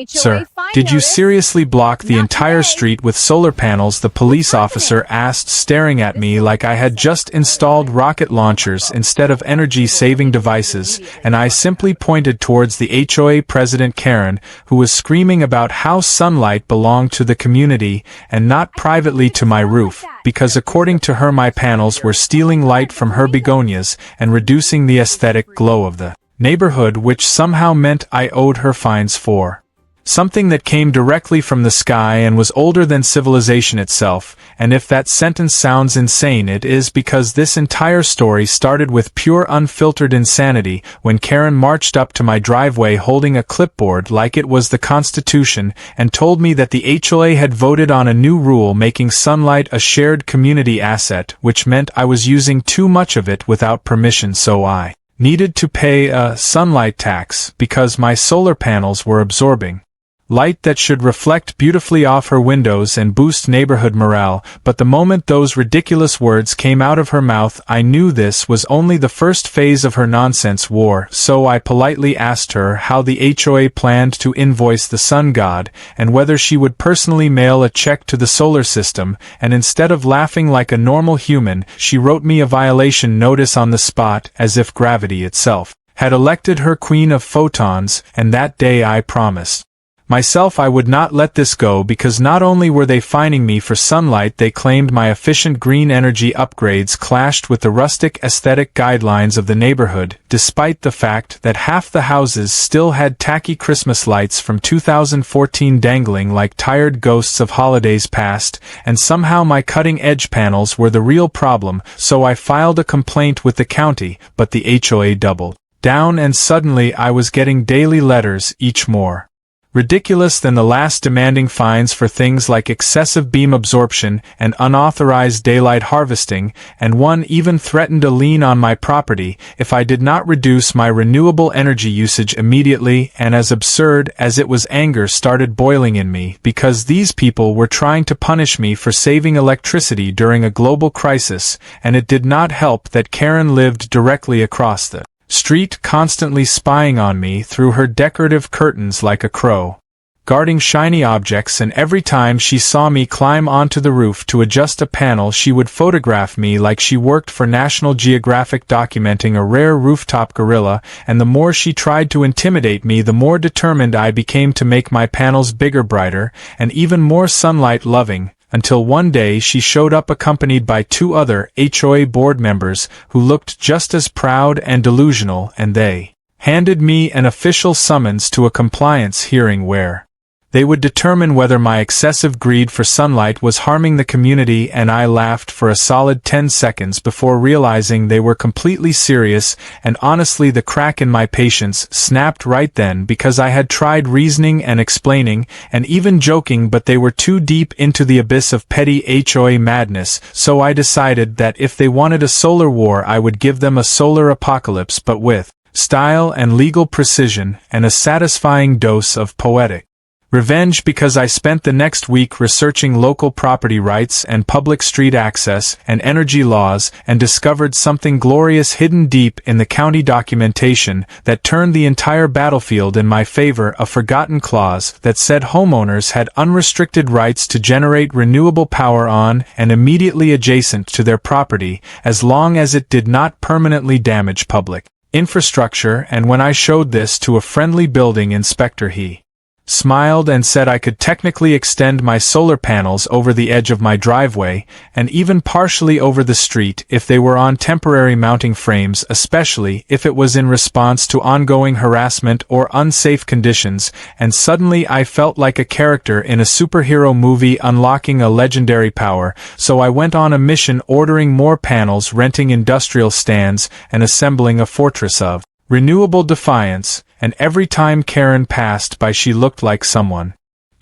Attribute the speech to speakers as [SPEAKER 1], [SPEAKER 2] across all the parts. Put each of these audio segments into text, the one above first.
[SPEAKER 1] Sir, did you seriously block the entire street with solar panels? The police officer asked, staring at me like I had just installed rocket launchers instead of energy-saving devices, and I simply pointed towards the HOA president Karen, who was screaming about how sunlight belonged to the community and not privately to my roof, because according to her my panels were stealing light from her begonias and reducing the aesthetic glow of the neighborhood, which somehow meant I owed her fines for something that came directly from the sky and was older than civilization itself. And if that sentence sounds insane, it is because this entire story started with pure unfiltered insanity when Karen marched up to my driveway holding a clipboard like it was the Constitution and told me that the HOA had voted on a new rule making sunlight a shared community asset, which meant I was using too much of it without permission, so I needed to pay a sunlight tax because my solar panels were absorbing light that should reflect beautifully off her windows and boost neighborhood morale. But the moment those ridiculous words came out of her mouth, I knew this was only the first phase of her nonsense war, so I politely asked her how the HOA planned to invoice the sun god, and whether she would personally mail a check to the solar system, and instead of laughing like a normal human, she wrote me a violation notice on the spot, as if gravity itself had elected her queen of photons. And that day I promised myself I would not let this go, because not only were they fining me for sunlight, they claimed my efficient green energy upgrades clashed with the rustic aesthetic guidelines of the neighborhood, despite the fact that half the houses still had tacky Christmas lights from 2014 dangling like tired ghosts of holidays past, and somehow my cutting-edge panels were the real problem. So I filed a complaint with the county, but the HOA doubled down, and suddenly I was getting daily letters, each more ridiculous than the last, demanding fines for things like excessive beam absorption and unauthorized daylight harvesting, and one even threatened a lien on my property if I did not reduce my renewable energy usage immediately. And as absurd as it was, anger started boiling in me, because these people were trying to punish me for saving electricity during a global crisis, and it did not help that Karen lived directly across the street, constantly spying on me through her decorative curtains like a crow, guarding shiny objects, and every time she saw me climb onto the roof to adjust a panel, she would photograph me like she worked for National Geographic documenting a rare rooftop gorilla. And the more she tried to intimidate me, the more determined I became to make my panels bigger, brighter, and even more sunlight-loving, until one day she showed up accompanied by two other HOA board members who looked just as proud and delusional, and they handed me an official summons to a compliance hearing where they would determine whether my excessive greed for sunlight was harming the community. And I laughed for a solid 10 seconds before realizing they were completely serious, and honestly the crack in my patience snapped right then, because I had tried reasoning and explaining and even joking, but they were too deep into the abyss of petty HOA madness. So I decided that if they wanted a solar war, I would give them a solar apocalypse, but with style and legal precision and a satisfying dose of poetic revenge, because I spent the next week researching local property rights and public street access and energy laws, and discovered something glorious hidden deep in the county documentation that turned the entire battlefield in my favor: a forgotten clause that said homeowners had unrestricted rights to generate renewable power on and immediately adjacent to their property, as long as it did not permanently damage public infrastructure. And when I showed this to a friendly building inspector, he smiled and said I could technically extend my solar panels over the edge of my driveway, and even partially over the street if they were on temporary mounting frames, especially if it was in response to ongoing harassment or unsafe conditions. And suddenly I felt like a character in a superhero movie unlocking a legendary power. So I went on a mission, ordering more panels, renting industrial stands, and assembling a fortress of renewable defiance. And every time Karen passed by, she looked like someone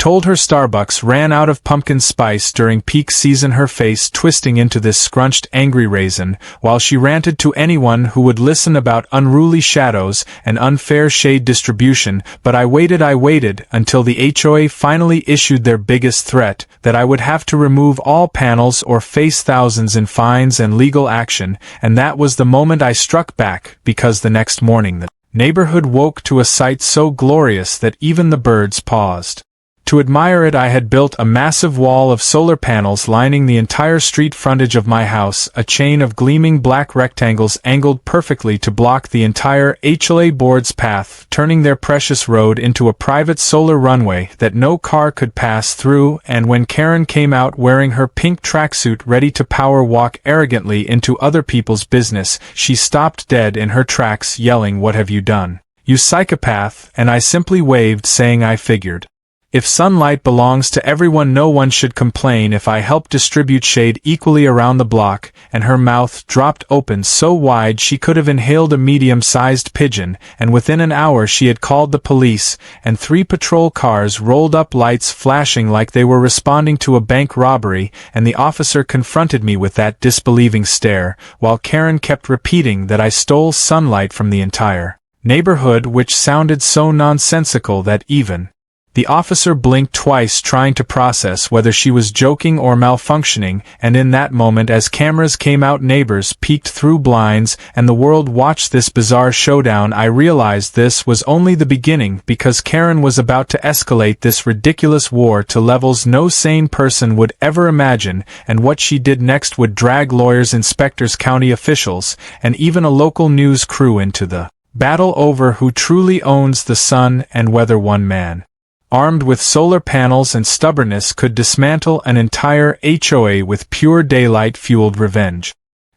[SPEAKER 1] told her Starbucks ran out of pumpkin spice during peak season, her face twisting into this scrunched, angry raisin, while she ranted to anyone who would listen about unruly shadows and unfair shade distribution. But I waited until the HOA finally issued their biggest threat, that I would have to remove all panels or face thousands in fines and legal action. And that was the moment I struck back, because the next morning the neighborhood woke to a sight so glorious that even the birds paused. To admire it, I had built a massive wall of solar panels lining the entire street frontage of my house, a chain of gleaming black rectangles angled perfectly to block the entire HOA board's path, turning their precious road into a private solar runway that no car could pass through. And when Karen came out wearing her pink tracksuit ready to power walk arrogantly into other people's business, she stopped dead in her tracks, yelling, "What have you done, you psychopath?" And I simply waved, saying I figured, if sunlight belongs to everyone, no one should complain if I help distribute shade equally around the block. And her mouth dropped open so wide she could have inhaled a medium-sized pigeon, and within an hour she had called the police, and 3 patrol cars rolled up, lights flashing like they were responding to a bank robbery, and the officer confronted me with that disbelieving stare, while Karen kept repeating that I stole sunlight from the entire neighborhood, which sounded so nonsensical that even the officer blinked twice, trying to process whether she was joking or malfunctioning. And in that moment, as cameras came out, neighbors peeked through blinds, and the world watched this bizarre showdown, I realized this was only the beginning, because Karen was about to escalate this ridiculous war to levels no sane person would ever imagine, and what she did next would drag lawyers, inspectors, county officials, and even a local news crew into the battle over who truly owns the sun, and whether one man armed with solar panels and stubbornness could dismantle an entire HOA with pure daylight-fueled revenge.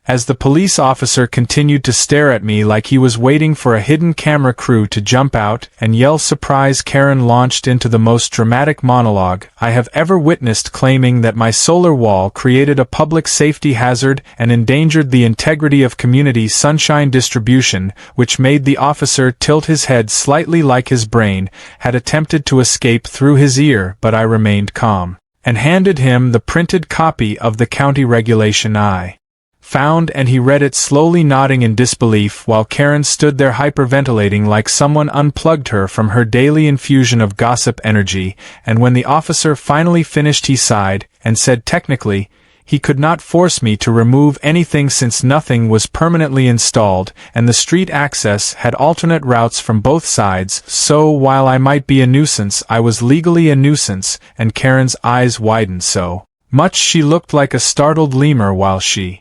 [SPEAKER 1] As the police officer continued to stare at me like he was waiting for a hidden camera crew to jump out and yell surprise, Karen launched into the most dramatic monologue I have ever witnessed, claiming that my solar wall created a public safety hazard and endangered the integrity of community sunshine distribution, which made the officer tilt his head slightly like his brain had attempted to escape through his ear. But I remained calm and handed him the printed copy of the county regulation I found, and he read it slowly, nodding in disbelief, while Karen stood there hyperventilating like someone unplugged her from her daily infusion of gossip energy. And when the officer finally finished, he sighed and said, technically, he could not force me to remove anything since nothing was permanently installed, and the street access had alternate routes from both sides, so while I might be a nuisance, I was legally a nuisance. And Karen's eyes widened so much she looked like a startled lemur while she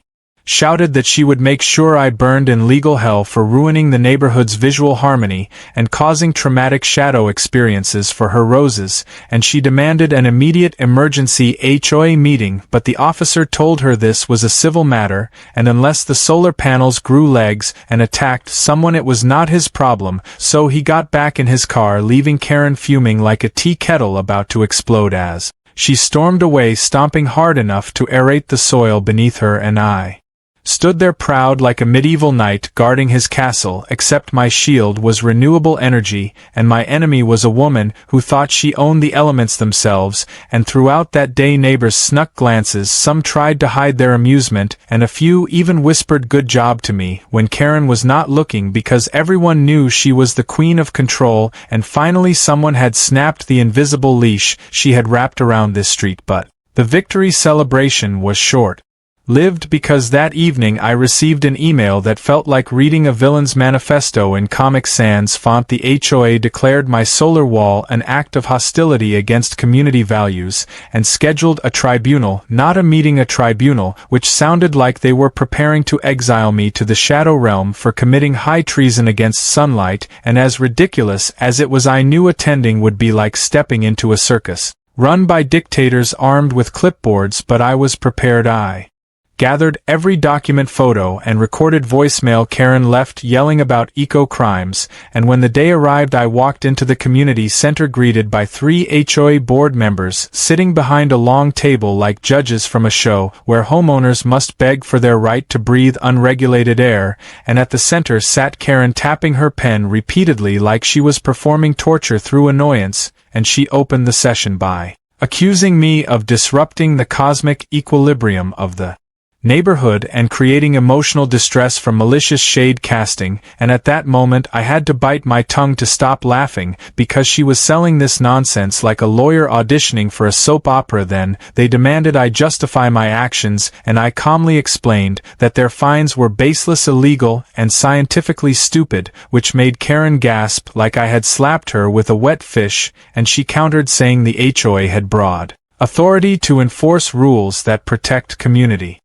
[SPEAKER 1] shouted that she would make sure I burned in legal hell for ruining the neighborhood's visual harmony and causing traumatic shadow experiences for her roses, and she demanded an immediate emergency HOA meeting. But the officer told her this was a civil matter, and unless the solar panels grew legs and attacked someone, it was not his problem. So he got back in his car, leaving Karen fuming like a tea kettle about to explode as she stormed away, stomping hard enough to aerate the soil beneath her, and I stood there proud like a medieval knight guarding his castle, except my shield was renewable energy, and my enemy was a woman who thought she owned the elements themselves. And throughout that day neighbors snuck glances, some tried to hide their amusement, and a few even whispered good job to me when Karen was not looking, because everyone knew she was the queen of control. And finally someone had snapped the invisible leash she had wrapped around this street. But the victory celebration was short lived, because that evening I received an email that felt like reading a villain's manifesto in Comic Sans font. The HOA declared my solar wall an act of hostility against community values, and scheduled a tribunal, not a meeting, a tribunal, which sounded like they were preparing to exile me to the shadow realm for committing high treason against sunlight. And as ridiculous as it was, I knew attending would be like stepping into a circus run by dictators armed with clipboards, but I was prepared. I gathered every document, photo, and recorded voicemail Karen left yelling about eco-crimes, and when the day arrived I walked into the community center greeted by 3 HOA board members sitting behind a long table like judges from a show where homeowners must beg for their right to breathe unregulated air, and at the center sat Karen tapping her pen repeatedly like she was performing torture through annoyance, and she opened the session by accusing me of disrupting the cosmic equilibrium of the neighborhood and creating emotional distress from malicious shade casting, and at that moment I had to bite my tongue to stop laughing, because she was selling this nonsense like a lawyer auditioning for a soap opera. Then they demanded I justify my actions, and I calmly explained that their fines were baseless, illegal, and scientifically stupid, which made Karen gasp like I had slapped her with a wet fish, and she countered saying the HOA had broad authority to enforce rules that protect community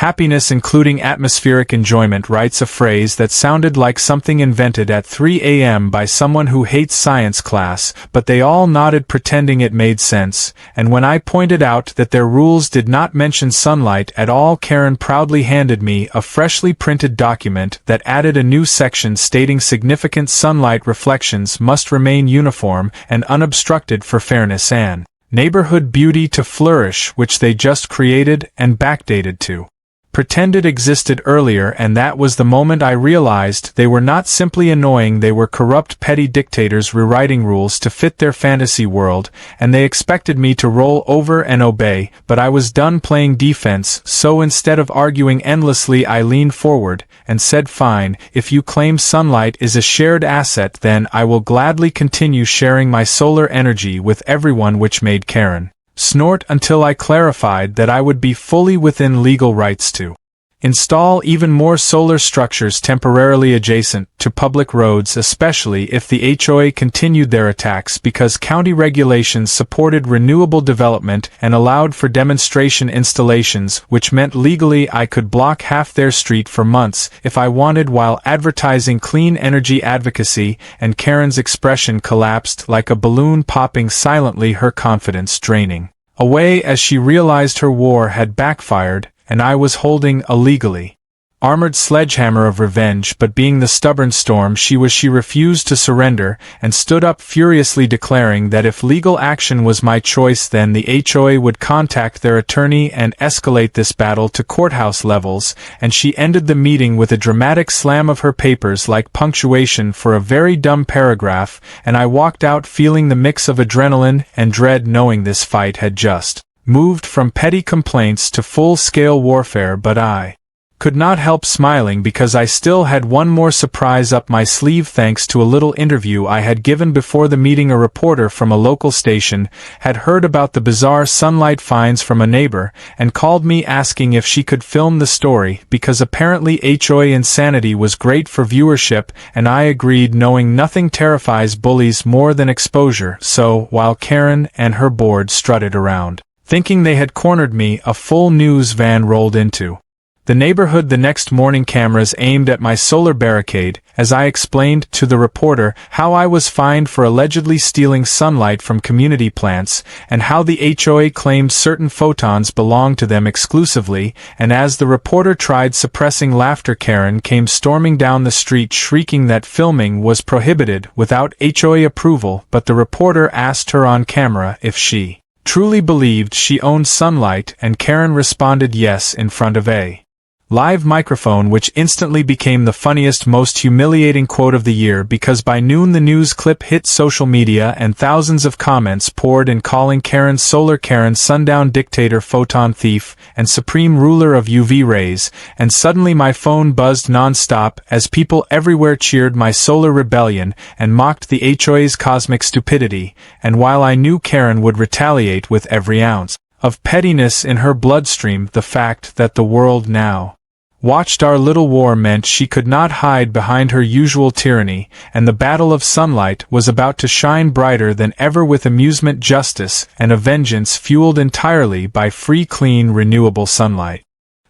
[SPEAKER 1] happiness, including atmospheric enjoyment, writes a phrase that sounded like something invented at 3 a.m. by someone who hates science class, but they all nodded pretending it made sense, and when I pointed out that their rules did not mention sunlight at all, Karen proudly handed me a freshly printed document that added a new section stating significant sunlight reflections must remain uniform and unobstructed for fairness and neighborhood beauty to flourish, which they just created and backdated to pretended existed earlier, and that was the moment I realized they were not simply annoying, they were corrupt petty dictators rewriting rules to fit their fantasy world, and they expected me to roll over and obey, but I was done playing defense, so instead of arguing endlessly I leaned forward and said, "Fine, if you claim sunlight is a shared asset, then I will gladly continue sharing my solar energy with everyone," which made Karen snort until I clarified that I would be fully within legal rights to install even more solar structures temporarily adjacent to public roads, especially if the HOA continued their attacks, because county regulations supported renewable development and allowed for demonstration installations, which meant legally I could block half their street for months if I wanted while advertising clean energy advocacy, and Karen's expression collapsed like a balloon popping silently, her confidence draining away as she realized her war had backfired, and I was holding a legally armored sledgehammer of revenge. But being the stubborn storm she was, she refused to surrender, and stood up furiously, declaring that if legal action was my choice, then the HOA would contact their attorney and escalate this battle to courthouse levels, and she ended the meeting with a dramatic slam of her papers like punctuation for a very dumb paragraph, and I walked out feeling the mix of adrenaline and dread, knowing this fight had just moved from petty complaints to full-scale warfare. But I could not help smiling because I still had one more surprise up my sleeve. Thanks to a little interview I had given before the meeting, a reporter from a local station had heard about the bizarre sunlight fines from a neighbor and called me asking if she could film the story, because apparently HOA insanity was great for viewership, and I agreed, knowing nothing terrifies bullies more than exposure. So, while Karen and her board strutted around thinking they had cornered me, a full news van rolled into the neighborhood the next morning, cameras aimed at my solar barricade, as I explained to the reporter how I was fined for allegedly stealing sunlight from community plants, and how the HOA claimed certain photons belonged to them exclusively, and as the reporter tried suppressing laughter, Karen came storming down the street shrieking that filming was prohibited without HOA approval, but the reporter asked her on camera if she truly believed she owned sunlight, and Karen responded yes in front of a live microphone, which instantly became the funniest, most humiliating quote of the year, because by noon the news clip hit social media and thousands of comments poured in calling Karen solar Karen, sundown dictator, photon thief, and supreme ruler of UV rays, and suddenly my phone buzzed non-stop as people everywhere cheered my solar rebellion and mocked the HOA's cosmic stupidity, and while I knew Karen would retaliate with every ounce of pettiness in her bloodstream, the fact that the world now watched our little war meant she could not hide behind her usual tyranny, and the battle of sunlight was about to shine brighter than ever with amusement, justice, and a vengeance fueled entirely by free, clean, renewable sunlight.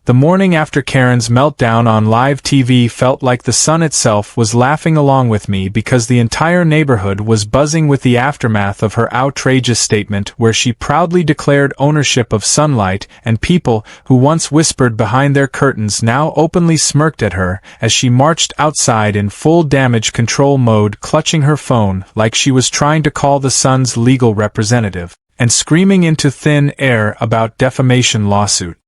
[SPEAKER 1] The morning after Karen's meltdown on live TV felt like the sun itself was laughing along with me, because the entire neighborhood was buzzing with the aftermath of her outrageous statement, where she proudly declared ownership of sunlight, and people who once whispered behind their curtains now openly smirked at her as she marched outside in full damage control mode, clutching her phone like she was trying to call the sun's legal representative, and screaming into thin air about defamation lawsuit.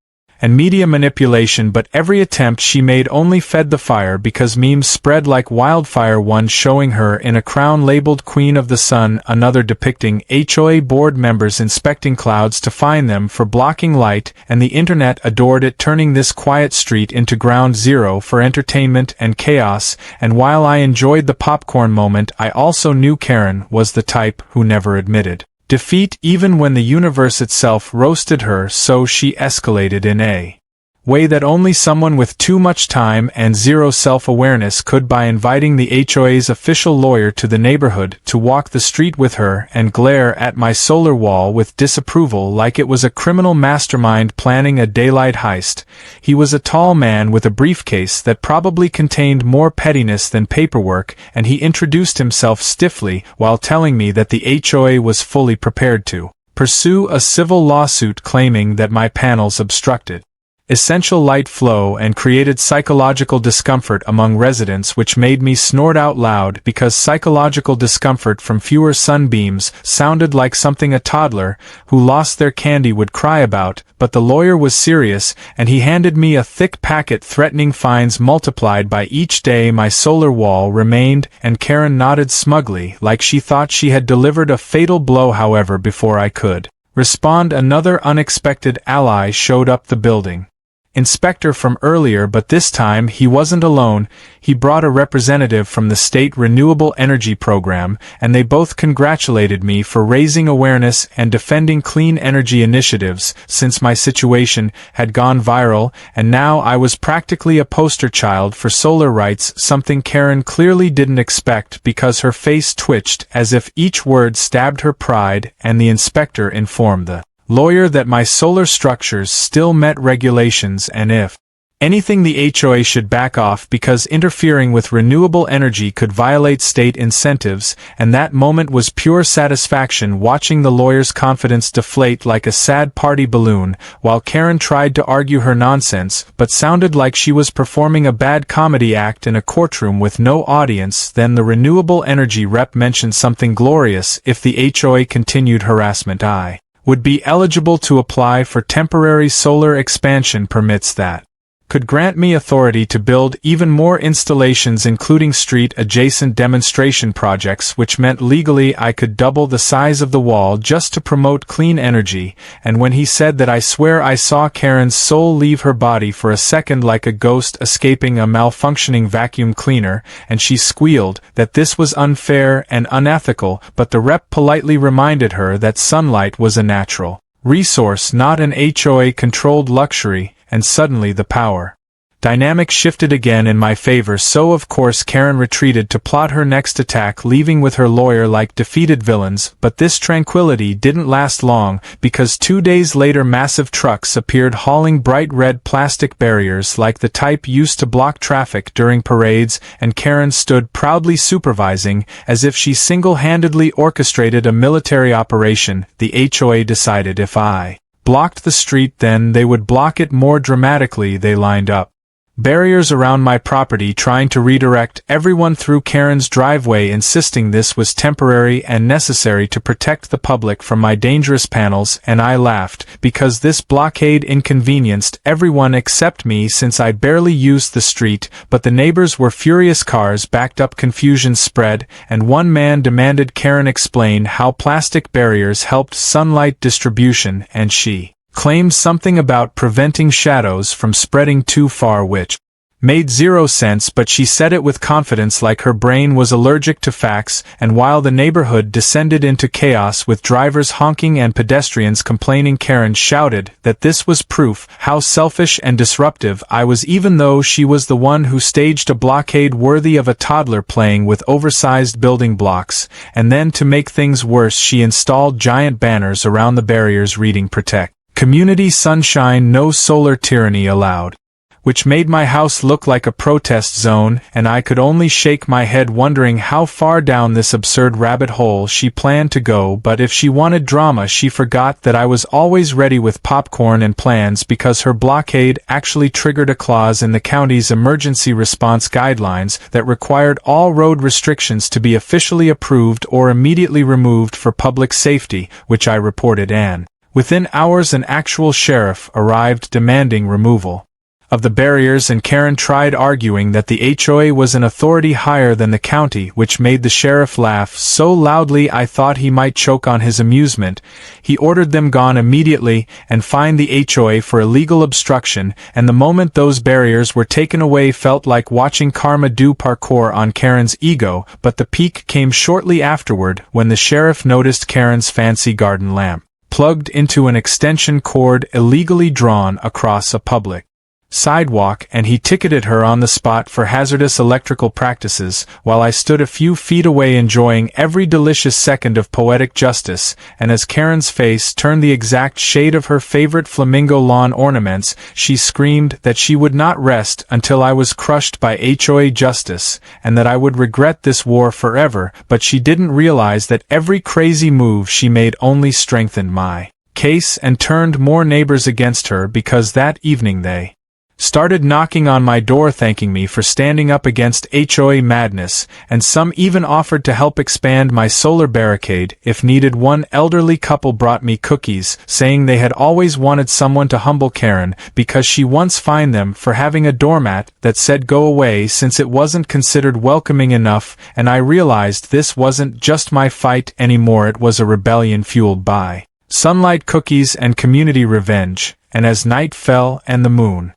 [SPEAKER 1] and media manipulation, but every attempt she made only fed the fire because memes spread like wildfire, one showing her in a crown labeled Queen of the Sun, another depicting HOA board members inspecting clouds to fine them for blocking light, and the internet adored it, turning this quiet street into ground zero for entertainment and chaos. And while I enjoyed the popcorn moment, I also knew Karen was the type who never admitted defeat even when the universe itself roasted her, so she escalated in a way that only someone with too much time and zero self-awareness could, by inviting the HOA's official lawyer to the neighborhood to walk the street with her and glare at my solar wall with disapproval like it was a criminal mastermind planning a daylight heist. He was a tall man with a briefcase that probably contained more pettiness than paperwork, and he introduced himself stiffly while telling me that the HOA was fully prepared to pursue a civil lawsuit claiming that my panels obstructed essential light flow and created psychological discomfort among residents, which made me snort out loud because psychological discomfort from fewer sunbeams sounded like something a toddler who lost their candy would cry about. But the lawyer was serious, and he handed me a thick packet threatening fines multiplied by each day my solar wall remained, and Karen nodded smugly like she thought she had delivered a fatal blow. However, before I could respond, another unexpected ally showed up the building. Inspector from earlier, but this time he wasn't alone. He brought a representative from the state renewable energy program, and they both congratulated me for raising awareness and defending clean energy initiatives, since my situation had gone viral, and now I was practically a poster child for solar rights, something Karen clearly didn't expect because her face twitched as if each word stabbed her pride, and the inspector informed the lawyer that my solar structures still met regulations, and if anything, the HOA should back off because interfering with renewable energy could violate state incentives. And that moment was pure satisfaction, watching the lawyer's confidence deflate like a sad party balloon, while Karen tried to argue her nonsense, but sounded like she was performing a bad comedy act in a courtroom with no audience. Then the renewable energy rep mentioned something glorious: if the HOA continued harassment, I would be eligible to apply for temporary solar expansion permits that could grant me authority to build even more installations, including street-adjacent demonstration projects, which meant legally I could double the size of the wall just to promote clean energy. And when he said that, I swear I saw Karen's soul leave her body for a second like a ghost escaping a malfunctioning vacuum cleaner, and she squealed that this was unfair and unethical, but the rep politely reminded her that sunlight was a natural resource, not an HOA-controlled luxury. And suddenly the power dynamic shifted again in my favor, so of course Karen retreated to plot her next attack, leaving with her lawyer like defeated villains. But this tranquility didn't last long, because 2 days later massive trucks appeared hauling bright red plastic barriers like the type used to block traffic during parades, and Karen stood proudly supervising, as if she single-handedly orchestrated a military operation. The HOA decided if I blocked the street, then they would block it more dramatically. They lined up barriers around my property, trying to redirect everyone through Karen's driveway, insisting this was temporary and necessary to protect the public from my dangerous panels. And I laughed, because this blockade inconvenienced everyone except me, since I barely used the street. But the neighbors were furious. Cars backed up, confusion spread, and one man demanded Karen explain how plastic barriers helped sunlight distribution, and she claimed something about preventing shadows from spreading too far, which made zero sense, but she said it with confidence like her brain was allergic to facts. And while the neighborhood descended into chaos with drivers honking and pedestrians complaining, Karen shouted that this was proof how selfish and disruptive I was, even though she was the one who staged a blockade worthy of a toddler playing with oversized building blocks. And then, to make things worse, she installed giant banners around the barriers reading "Protect Community Sunshine, No Solar Tyranny Allowed," which made my house look like a protest zone, and I could only shake my head wondering how far down this absurd rabbit hole she planned to go. But if she wanted drama, she forgot that I was always ready with popcorn and plans, because her blockade actually triggered a clause in the county's emergency response guidelines that required all road restrictions to be officially approved or immediately removed for public safety, which I reported and Within hours an actual sheriff arrived demanding removal of the barriers, and Karen tried arguing that the HOA was an authority higher than the county, which made the sheriff laugh so loudly I thought he might choke on his amusement. He ordered them gone immediately and fined the HOA for illegal obstruction, and the moment those barriers were taken away felt like watching karma do parkour on Karen's ego, but the peak came shortly afterward when the sheriff noticed Karen's fancy garden lamp plugged into an extension cord illegally drawn across a public sidewalk, and he ticketed her on the spot for hazardous electrical practices, while I stood a few feet away enjoying every delicious second of poetic justice. And as Karen's face turned the exact shade of her favorite flamingo lawn ornaments, she screamed that she would not rest until I was crushed by HOA justice, and that I would regret this war forever, but she didn't realize that every crazy move she made only strengthened my case and turned more neighbors against her, because that evening they started knocking on my door thanking me for standing up against HOA madness, and some even offered to help expand my solar barricade if needed. One elderly couple brought me cookies, saying they had always wanted someone to humble Karen, because she once fined them for having a doormat that said go away since it wasn't considered welcoming enough, and I realized this wasn't just my fight anymore, it was a rebellion fueled by sunlight, cookies, and community revenge. And as night fell and the moon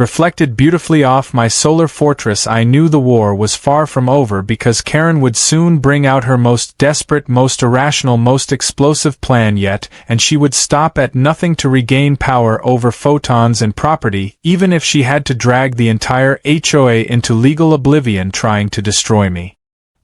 [SPEAKER 1] reflected beautifully off my solar fortress, I knew the war was far from over, because Karen would soon bring out her most desperate, most irrational, most explosive plan yet, and she would stop at nothing to regain power over photons and property, even if she had to drag the entire HOA into legal oblivion trying to destroy me.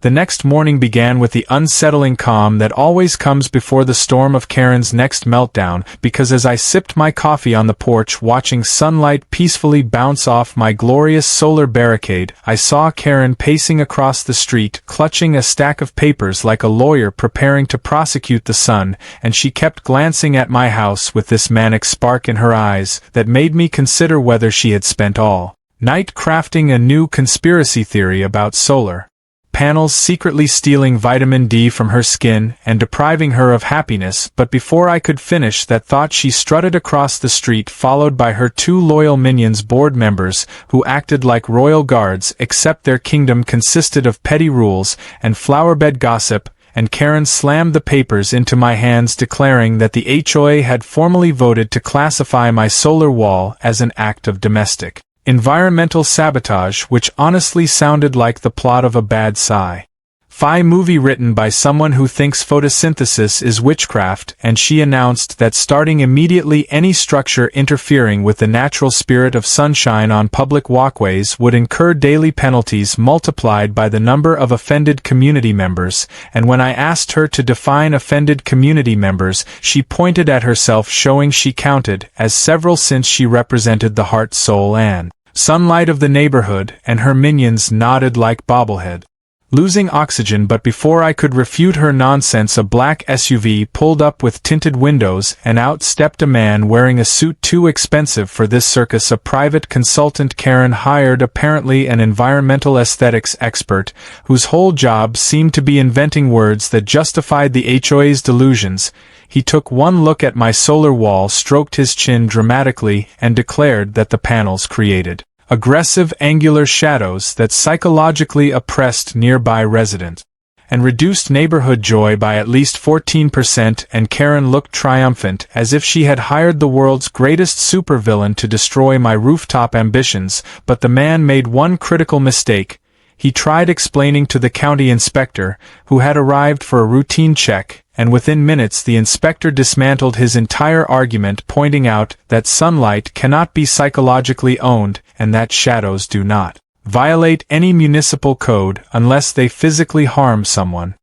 [SPEAKER 1] The next morning began with the unsettling calm that always comes before the storm of Karen's next meltdown, because as I sipped my coffee on the porch watching sunlight peacefully bounce off my glorious solar barricade, I saw Karen pacing across the street, clutching a stack of papers like a lawyer preparing to prosecute the sun, and she kept glancing at my house with this manic spark in her eyes that made me consider whether she had spent all night crafting a new conspiracy theory about solar panels secretly stealing vitamin D from her skin and depriving her of happiness. But before I could finish that thought, she strutted across the street, followed by her two loyal minions, board members, who acted like royal guards, except their kingdom consisted of petty rules and flowerbed gossip, and Karen slammed the papers into my hands, declaring that the HOA had formally voted to classify my solar wall as an act of domestic environmental sabotage, which honestly sounded like the plot of a bad sci-fi movie written by someone who thinks photosynthesis is witchcraft. And she announced that starting immediately, any structure interfering with the natural spirit of sunshine on public walkways would incur daily penalties multiplied by the number of offended community members. And when I asked her to define offended community members, she pointed at herself, showing she counted as several, since she represented the heart, soul, and sunlight of the neighborhood, and her minions nodded like bobblehead losing oxygen. But before I could refute her nonsense, a black SUV pulled up with tinted windows, and out stepped a man wearing a suit too expensive for this circus, a private consultant Karen hired, apparently an environmental aesthetics expert, whose whole job seemed to be inventing words that justified the HOA's delusions. He took one look at my solar wall, stroked his chin dramatically, and declared that the panels created aggressive angular shadows that psychologically oppressed nearby residents and reduced neighborhood joy by at least 14%, and Karen looked triumphant, as if she had hired the world's greatest supervillain to destroy my rooftop ambitions. But the man made one critical mistake. He tried explaining to the county inspector, who had arrived for a routine check, and within minutes the inspector dismantled his entire argument, pointing out that sunlight cannot be psychologically owned, and that shadows do not violate any municipal code unless they physically harm someone,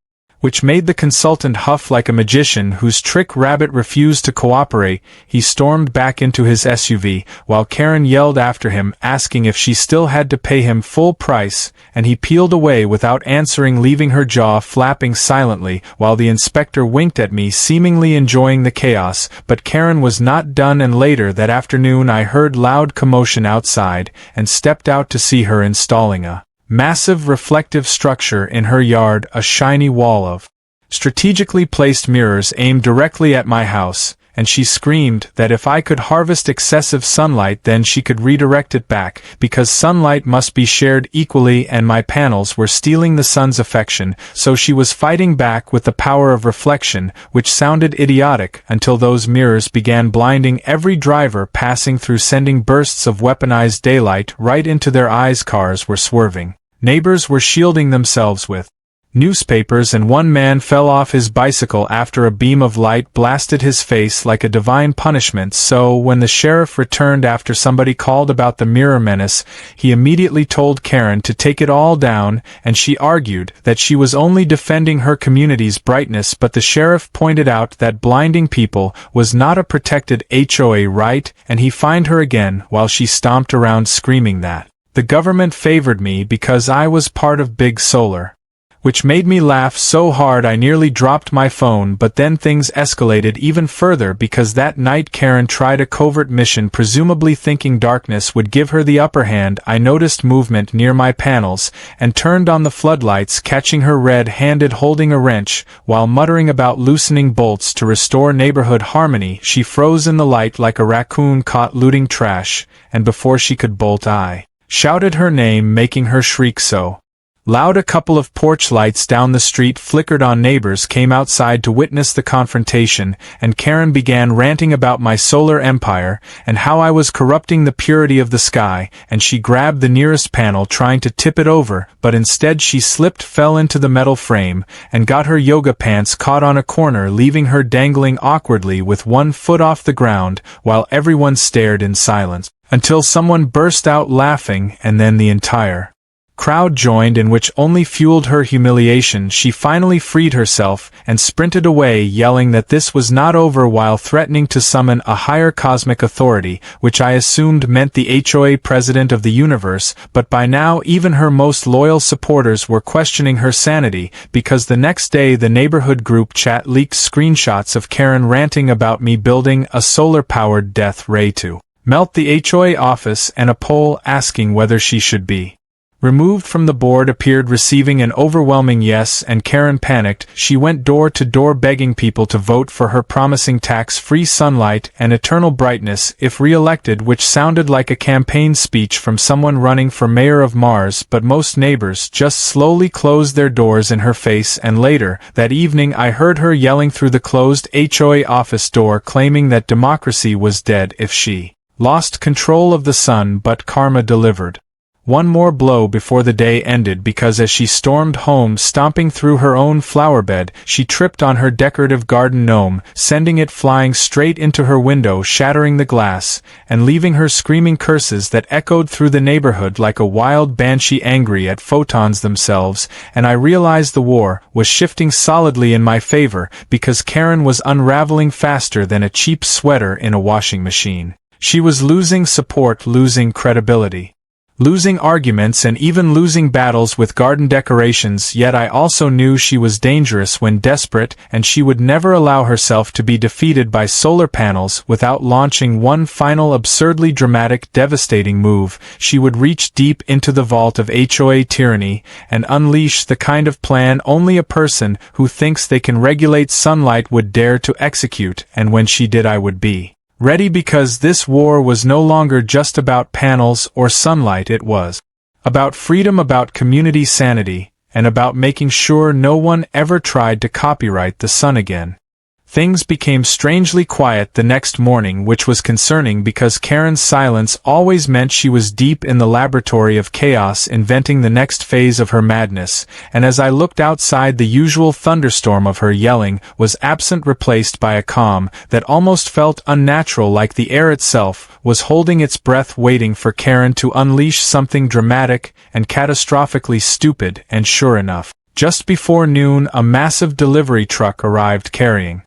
[SPEAKER 1] which made the consultant huff like a magician whose trick rabbit refused to cooperate. He stormed back into his SUV, while Karen yelled after him, asking if she still had to pay him full price, and he peeled away without answering, leaving her jaw flapping silently, while the inspector winked at me, seemingly enjoying the chaos. But Karen was not done, and later that afternoon I heard loud commotion outside, and stepped out to see her installing a massive reflective structure in her yard, a shiny wall of strategically placed mirrors aimed directly at my house, and she screamed that if I could harvest excessive sunlight then she could redirect it back, because sunlight must be shared equally and my panels were stealing the sun's affection, so she was fighting back with the power of reflection, which sounded idiotic until those mirrors began blinding every driver passing through, sending bursts of weaponized daylight right into their eyes. Cars were swerving. Neighbors were shielding themselves with newspapers, and one man fell off his bicycle after a beam of light blasted his face like a divine punishment. So when the sheriff returned after somebody called about the mirror menace, he immediately told Karen to take it all down, and she argued that she was only defending her community's brightness, but the sheriff pointed out that blinding people was not a protected HOA right, and he fined her again while she stomped around screaming that the government favored me because I was part of Big Solar, which made me laugh so hard I nearly dropped my phone. But then things escalated even further, because that night Karen tried a covert mission, presumably thinking darkness would give her the upper hand. I noticed movement near my panels, and turned on the floodlights, catching her red-handed holding a wrench, while muttering about loosening bolts to restore neighborhood harmony. She froze in the light like a raccoon caught looting trash, and before she could bolt I shouted her name, making her shriek so loud a couple of porch lights down the street flickered on. Neighbors came outside to witness the confrontation, and Karen began ranting about my solar empire and how I was corrupting the purity of the sky, and she grabbed the nearest panel trying to tip it over, but instead she slipped, fell into the metal frame, and got her yoga pants caught on a corner, leaving her dangling awkwardly with one foot off the ground, while everyone stared in silence, until someone burst out laughing, and then the entire crowd joined in, which only fueled her humiliation. She finally freed herself and sprinted away, yelling that this was not over while threatening to summon a higher cosmic authority, which I assumed meant the HOA president of the universe. But by now even her most loyal supporters were questioning her sanity, because the next day the neighborhood group chat leaked screenshots of Karen ranting about me building a solar-powered death ray to melt the HOA office, and a poll asking whether she should be removed from the board appeared, receiving an overwhelming yes, and Karen panicked. She went door to door begging people to vote for her, promising tax-free sunlight and eternal brightness if re-elected, which sounded like a campaign speech from someone running for mayor of Mars. But most neighbors just slowly closed their doors in her face, and later that evening I heard her yelling through the closed HOA office door, claiming that democracy was dead if she lost control of the sun. But karma delivered one more blow before the day ended, because as she stormed home, stomping through her own flower bed, she tripped on her decorative garden gnome, sending it flying straight into her window, shattering the glass, and leaving her screaming curses that echoed through the neighborhood like a wild banshee angry at photons themselves. And I realized the war was shifting solidly in my favor, because Karen was unraveling faster than a cheap sweater in a washing machine. She was losing support, losing credibility, losing arguments, and even losing battles with garden decorations. Yet I also knew she was dangerous when desperate, and she would never allow herself to be defeated by solar panels without launching one final absurdly dramatic, devastating move. She would reach deep into the vault of HOA tyranny and unleash the kind of plan only a person who thinks they can regulate sunlight would dare to execute, and when she did I would be ready, because this war was no longer just about panels or sunlight. It was about freedom, about community sanity, and about making sure no one ever tried to copyright the sun again. Things became strangely quiet the next morning, which was concerning, because Karen's silence always meant she was deep in the laboratory of chaos, inventing the next phase of her madness. And as I looked outside, the usual thunderstorm of her yelling was absent, replaced by a calm that almost felt unnatural, like the air itself was holding its breath, waiting for Karen to unleash something dramatic and catastrophically stupid. And sure enough, just before noon, a massive delivery truck arrived carrying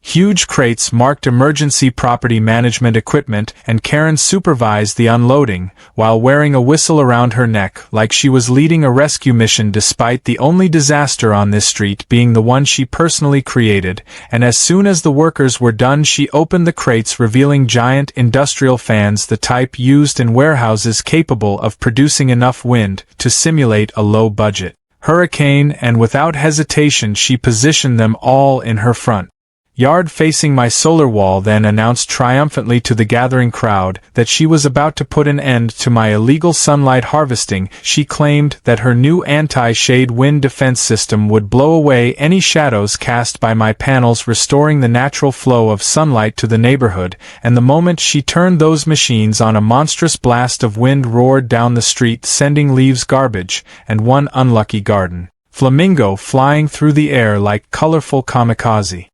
[SPEAKER 1] huge crates marked emergency property management equipment, and Karen supervised the unloading, while wearing a whistle around her neck like she was leading a rescue mission, despite the only disaster on this street being the one she personally created. And as soon as the workers were done, she opened the crates, revealing giant industrial fans, the type used in warehouses, capable of producing enough wind to simulate a low-budget hurricane, and without hesitation she positioned them all in her front yard facing my solar wall, then announced triumphantly to the gathering crowd that she was about to put an end to my illegal sunlight harvesting. She claimed that her new anti-shade wind defense system would blow away any shadows cast by my panels, restoring the natural flow of sunlight to the neighborhood, and the moment she turned those machines on, a monstrous blast of wind roared down the street, sending leaves, garbage, and one unlucky garden flamingo flying through the air like colorful kamikaze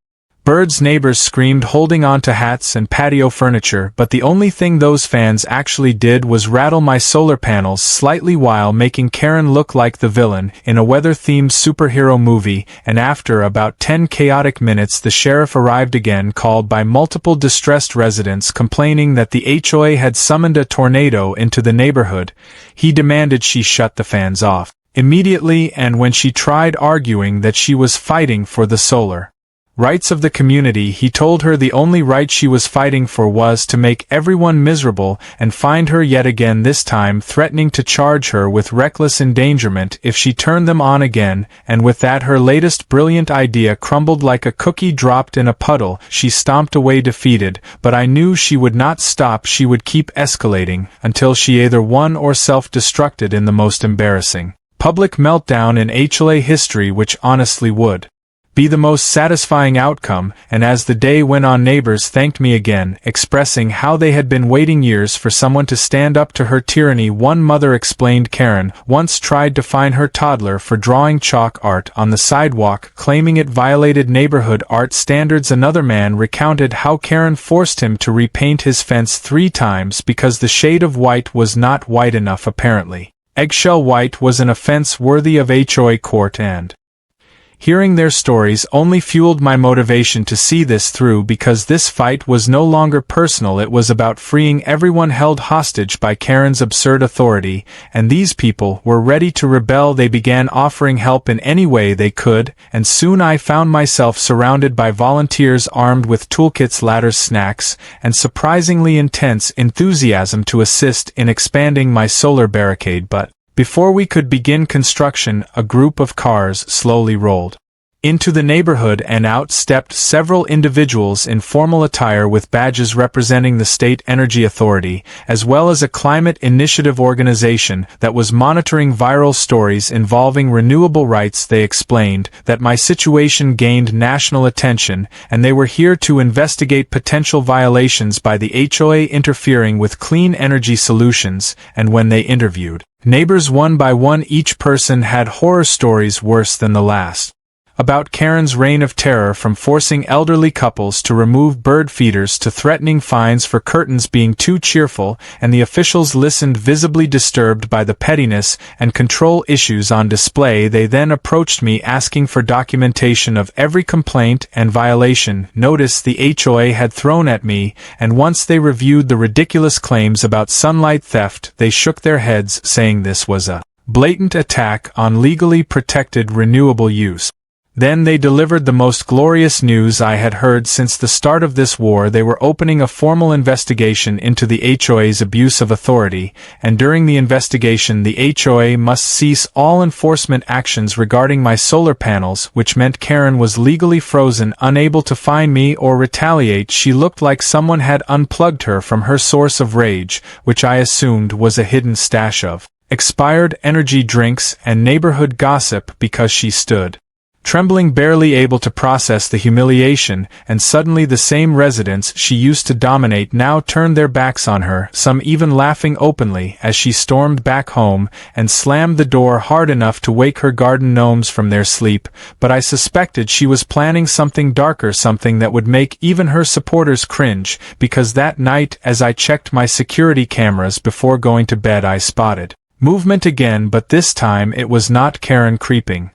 [SPEAKER 1] birds. Neighbors screamed, holding on to hats and patio furniture, but the only thing those fans actually did was rattle my solar panels slightly while making Karen look like the villain in a weather-themed superhero movie. And after about 10 chaotic minutes, the sheriff arrived again, called by multiple distressed residents complaining that the HOA had summoned a tornado into the neighborhood. He demanded she shut the fans off immediately, and when she tried arguing that she was fighting for the solar rights of the community, he told her the only right she was fighting for was to make everyone miserable, and fined her yet again, this time threatening to charge her with reckless endangerment if she turned them on again. And with that, her latest brilliant idea crumbled like a cookie dropped in a puddle. She stomped away defeated, but I knew she would not stop. She would keep escalating until she either won or self-destructed in the most embarrassing public meltdown in HOA history, which honestly would be the most satisfying outcome. And as the day went on, neighbors thanked me again, expressing how they had been waiting years for someone to stand up to her tyranny. One mother explained Karen once tried to fine her toddler for drawing chalk art on the sidewalk, claiming it violated neighborhood art standards. Another man recounted how Karen forced him to repaint his fence 3 times because the shade of white was not white enough. Apparently, eggshell white was an offense worthy of HOA court, and hearing their stories only fueled my motivation to see this through, because this fight was no longer personal. It was about freeing everyone held hostage by Karen's absurd authority, and these people were ready to rebel. They began offering help in any way they could, and soon I found myself surrounded by volunteers armed with toolkits, ladders, snacks, and surprisingly intense enthusiasm to assist in expanding my solar barricade. But before we could begin construction, a group of cars slowly rolled into the neighborhood, and out stepped several individuals in formal attire with badges representing the State Energy Authority, as well as a climate initiative organization that was monitoring viral stories involving renewable rights. They explained that my situation gained national attention, and they were here to investigate potential violations by the HOA interfering with clean energy solutions. And when they interviewed neighbors one by one, each person had horror stories worse than the last about Karen's reign of terror, from forcing elderly couples to remove bird feeders to threatening fines for curtains being too cheerful, and the officials listened, visibly disturbed by the pettiness and control issues on display. They then approached me asking for documentation of every complaint and violation notice the HOA had thrown at me, and once they reviewed the ridiculous claims about sunlight theft, they shook their heads, saying this was a blatant attack on legally protected renewable use. Then they delivered the most glorious news I had heard since the start of this war. They were opening a formal investigation into the HOA's abuse of authority, and during the investigation the HOA must cease all enforcement actions regarding my solar panels, which meant Karen was legally frozen, unable to fine me or retaliate. She looked like someone had unplugged her from her source of rage, which I assumed was a hidden stash of expired energy drinks and neighborhood gossip, because she stood trembling, barely able to process the humiliation, and suddenly the same residents she used to dominate now turned their backs on her, some even laughing openly as she stormed back home and slammed the door hard enough to wake her garden gnomes from their sleep. But I suspected she was planning something darker, something that would make even her supporters cringe, because that night, as I checked my security cameras before going to bed, I spotted movement again, but this time it was not Karen creeping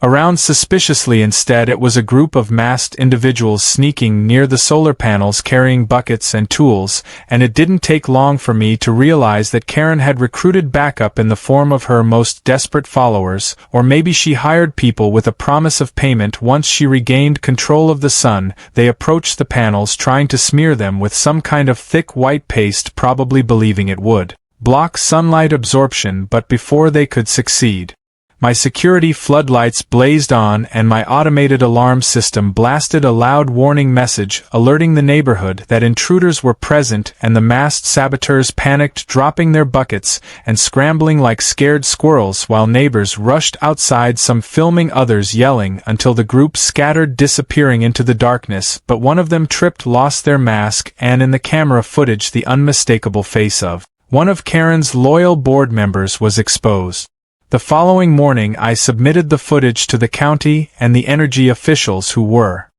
[SPEAKER 1] around suspiciously. Instead, it was a group of masked individuals sneaking near the solar panels, carrying buckets and tools, and it didn't take long for me to realize that Karen had recruited backup in the form of her most desperate followers, or maybe she hired people with a promise of payment. Once she regained control of the sun, they approached the panels, trying to smear them with some kind of thick white paste, probably believing it would block sunlight absorption. But before they could succeed, My security floodlights blazed on and my automated alarm system blasted a loud warning message alerting the neighborhood that intruders were present, and the masked saboteurs panicked, dropping their buckets and scrambling like scared squirrels while neighbors rushed outside, some filming, others yelling, until the group scattered, disappearing into the darkness. But one of them tripped, lost their mask, and in the camera footage the unmistakable face of one of Karen's loyal board members was exposed. The following morning I submitted the footage to the county and the energy officials, who were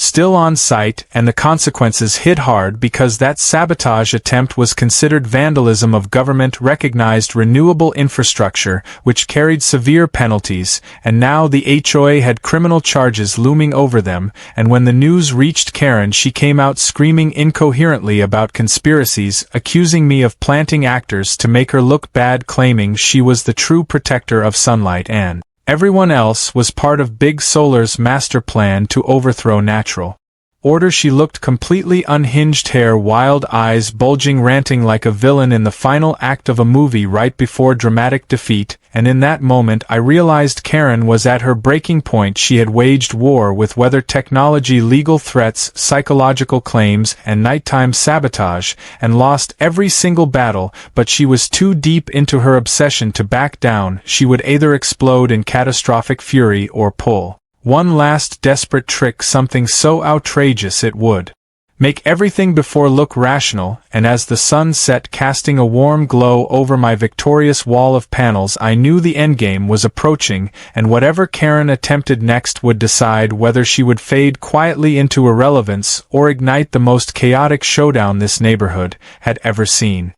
[SPEAKER 1] still on site, and the consequences hit hard because that sabotage attempt was considered vandalism of government-recognized renewable infrastructure, which carried severe penalties, and now the HOA had criminal charges looming over them. And when the news reached Karen, she came out screaming incoherently about conspiracies, accusing me of planting actors to make her look bad, claiming she was the true protector of sunlight and everyone else was part of Big Solar's master plan to overthrow natural order. She looked completely unhinged, hair, wild eyes bulging, ranting like a villain in the final act of a movie right before dramatic defeat. And in that moment I realized Karen was at her breaking point. She had waged war with weather technology, legal threats, psychological claims, and nighttime sabotage, and lost every single battle, but she was too deep into her obsession to back down. She would either explode in catastrophic fury or pull one last desperate trick, something so outrageous it would make everything before look rational. And as the sun set, casting a warm glow over my victorious wall of panels, I knew the endgame was approaching, and whatever Karen attempted next would decide whether she would fade quietly into irrelevance or ignite the most chaotic showdown this neighborhood had ever seen.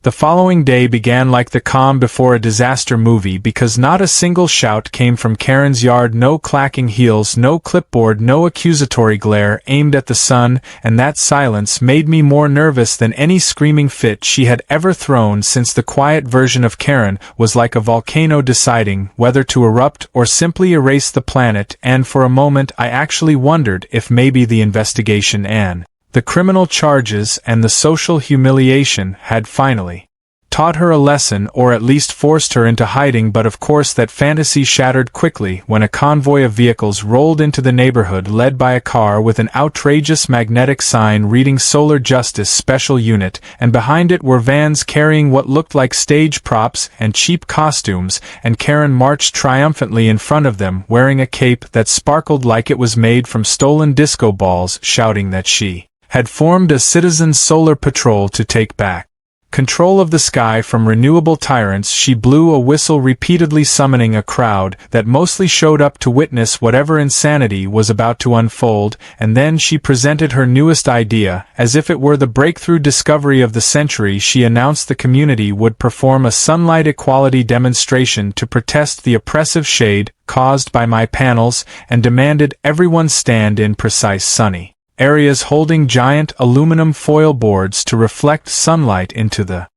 [SPEAKER 1] The following day began like the calm before a disaster movie, because not a single shout came from Karen's yard, no clacking heels, no clipboard, no accusatory glare aimed at the sun, and that silence made me more nervous than any screaming fit she had ever thrown, since the quiet version of Karen was like a volcano deciding whether to erupt or simply erase the planet. And for a moment I actually wondered if maybe the investigation and the criminal charges and the social humiliation had finally taught her a lesson, or at least forced her into hiding. But of course that fantasy shattered quickly when a convoy of vehicles rolled into the neighborhood, led by a car with an outrageous magnetic sign reading Solar Justice Special Unit, and behind it were vans carrying what looked like stage props and cheap costumes, and Karen marched triumphantly in front of them, wearing a cape that sparkled like it was made from stolen disco balls, shouting that she had formed a citizen solar patrol to take back control of the sky from renewable tyrants. She blew a whistle repeatedly, summoning a crowd that mostly showed up to witness whatever insanity was about to unfold, and then she presented her newest idea. As if it were the breakthrough discovery of the century, she announced the community would perform a sunlight equality demonstration to protest the oppressive shade caused by my panels, and demanded everyone stand in precise sunny areas holding giant aluminum foil boards to reflect sunlight into the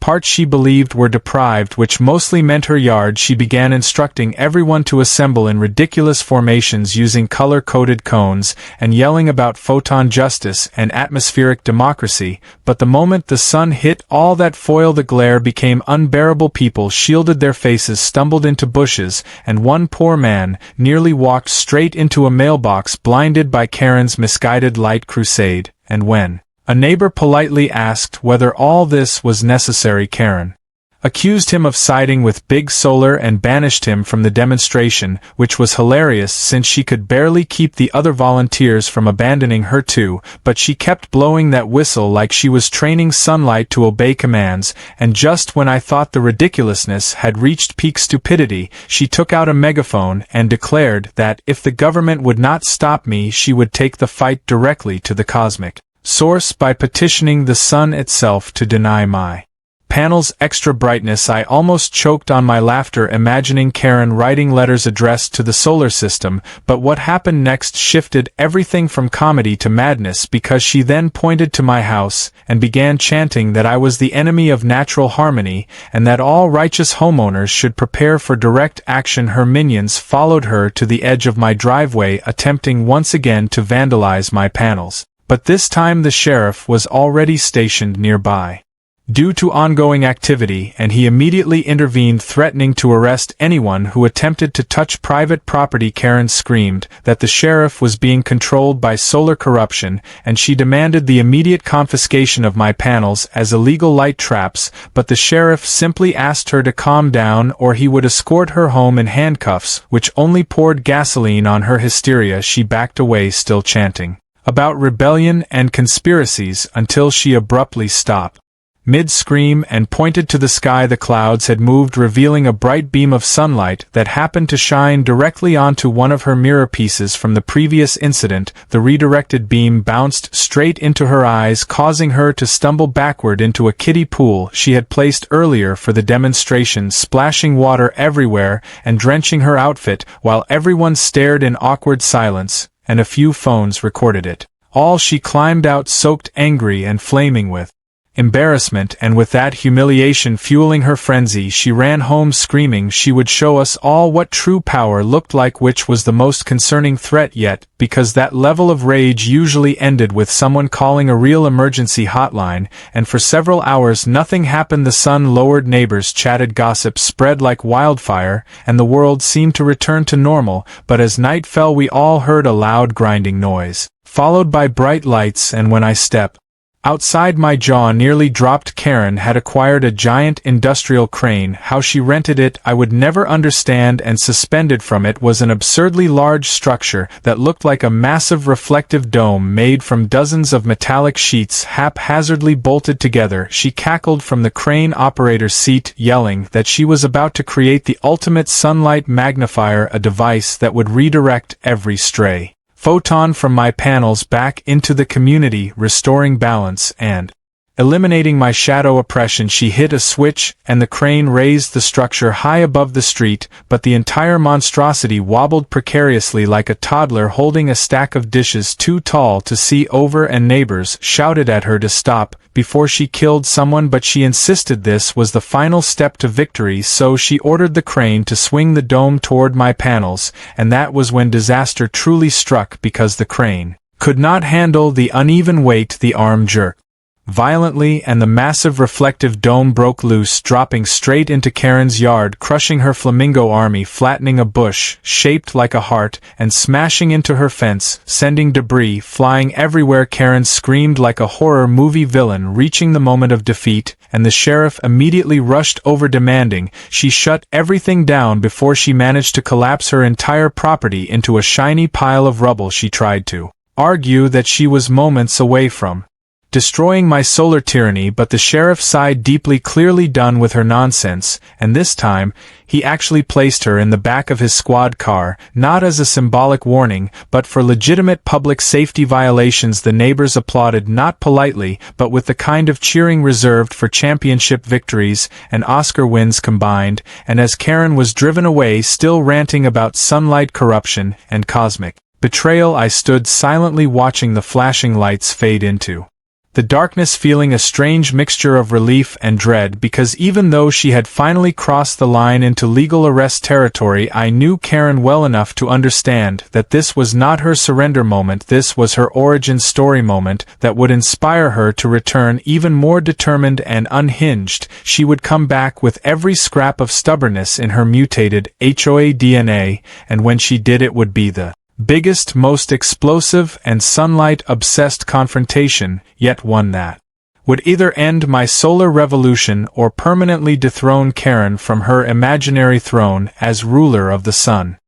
[SPEAKER 1] parts she believed were deprived, which mostly meant her yard. She began instructing everyone to assemble in ridiculous formations using color-coded cones, and yelling about photon justice and atmospheric democracy. But the moment the sun hit all that foil, the glare became unbearable. People shielded their faces, stumbled into bushes, and one poor man nearly walked straight into a mailbox, blinded by Karen's misguided light crusade. And when a neighbor politely asked whether all this was necessary, Karen accused him of siding with Big Solar and banished him from the demonstration, which was hilarious since she could barely keep the other volunteers from abandoning her too. But she kept blowing that whistle like she was training sunlight to obey commands, and just when I thought the ridiculousness had reached peak stupidity, she took out a megaphone and declared that if the government would not stop me, she would take the fight directly to the cosmic source by petitioning the sun itself to deny my panels extra brightness. I almost choked on my laughter imagining Karen writing letters addressed to the solar system. But what happened next shifted everything from comedy to madness, because she then pointed to my house and began chanting that I was the enemy of natural harmony and that all righteous homeowners should prepare for direct action. Her minions followed her to the edge of my driveway, attempting once again to vandalize my panels. But this time the sheriff was already stationed nearby. due to ongoing activity, and he immediately intervened, threatening to arrest anyone who attempted to touch private property. Karen screamed that the sheriff was being controlled by solar corruption, and she demanded the immediate confiscation of my panels as illegal light traps, but the sheriff simply asked her to calm down or he would escort her home in handcuffs, which only poured gasoline on her hysteria. She backed away, still chanting about rebellion and conspiracies, until she abruptly stopped mid-scream and pointed to the sky. The clouds had moved, revealing a bright beam of sunlight that happened to shine directly onto one of her mirror pieces from the previous incident. The redirected beam bounced straight into her eyes, causing her to stumble backward into a kiddie pool she had placed earlier for the demonstration, splashing water everywhere and drenching her outfit, while everyone stared in awkward silence, and a few phones recorded it all. She climbed out, soaked, angry, and flaming with embarrassment, and with that humiliation fueling her frenzy, she ran home screaming she would show us all what true power looked like, which was the most concerning threat yet, because that level of rage usually ended with someone calling a real emergency hotline, and for several hours nothing happened. The sun lowered, neighbors chatted, gossip spread like wildfire, and the world seemed to return to normal. But as night fell, we all heard a loud grinding noise, followed by bright lights, and when I stepped outside, my jaw nearly dropped. Karen had acquired a giant industrial crane. How she rented it, I would never understand, and suspended from it was an absurdly large structure that looked like a massive reflective dome made from dozens of metallic sheets haphazardly bolted together. She cackled from the crane operator's seat, yelling that she was about to create the ultimate sunlight magnifier, a device that would redirect every stray photon from my panels back into the community, restoring balance and eliminating my shadow oppression. She hit a switch, and the crane raised the structure high above the street, but the entire monstrosity wobbled precariously like a toddler holding a stack of dishes too tall to see over, and neighbors shouted at her to stop before she killed someone, but she insisted this was the final step to victory, so she ordered the crane to swing the dome toward my panels, and that was when disaster truly struck, because the crane could not handle the uneven weight. The arm jerked violently, and the massive reflective dome broke loose, dropping straight into Karen's yard, crushing her flamingo army, flattening a bush shaped like a heart, and smashing into her fence, sending debris flying everywhere. Karen screamed like a horror movie villain reaching the moment of defeat, and the sheriff immediately rushed over, demanding she shut everything down before she managed to collapse her entire property into a shiny pile of rubble. She tried to argue that she was moments away from destroying my solar tyranny, but the sheriff sighed deeply, clearly done with her nonsense, and this time, he actually placed her in the back of his squad car, not as a symbolic warning, but for legitimate public safety violations. The neighbors applauded, not politely, but with the kind of cheering reserved for championship victories and Oscar wins combined, and as Karen was driven away, still ranting about sunlight corruption and cosmic betrayal, I stood silently watching the flashing lights fade into the darkness, feeling a strange mixture of relief and dread, because even though she had finally crossed the line into legal arrest territory, I knew Karen well enough to understand that this was not her surrender moment. This was her origin story moment that would inspire her to return even more determined and unhinged. She would come back with every scrap of stubbornness in her mutated HOA DNA, and when she did, it would be the biggest, most explosive and sunlight-obsessed confrontation, yet one that would either end my solar revolution or permanently dethrone Karen from her imaginary throne as ruler of the sun.